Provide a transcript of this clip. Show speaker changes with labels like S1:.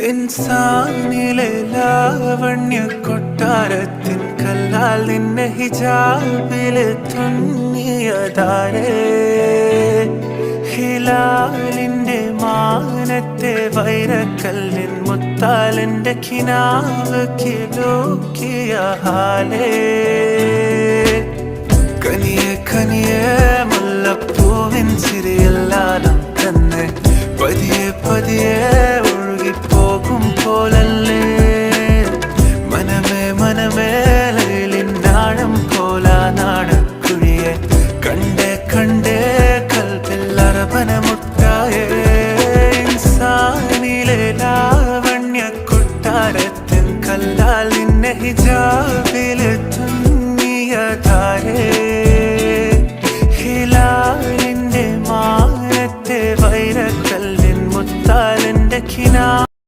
S1: ഇൻസാനിലെ ലാവണ്യ കൊട്ടാരത്തിൻ കല്ലാൽ നിന്നെ ഹിജാബില് തുന്നിയതാരേ ഹിലാലിന്റെ മാനത്തെ വൈരക്കല്ലിൻ മുത്താലിന്റെ കിനാവ് കിലോക്കിയ ഹാലേ കനിയെ കനിയെ മുല്ലപ്പൂവിൻ ചിരിയെല്ലാം തന്നെ പതിയെ പതിയെ ഒഴുകിപ്പോകും പോലല്ലേ മനമേ മനമേ ലൈലിനാഴം പോലാ നാടക്കുഴിയെ കണ്ടേ കണ്ടേ കൽവിൽ അറബന മുട്ടായേ ഇൻസാനിലെ ലാവണ്യ കൊട്ടാരത്തിൻ കല്ലാൽ നിന്നെ ഹിജാബിൽ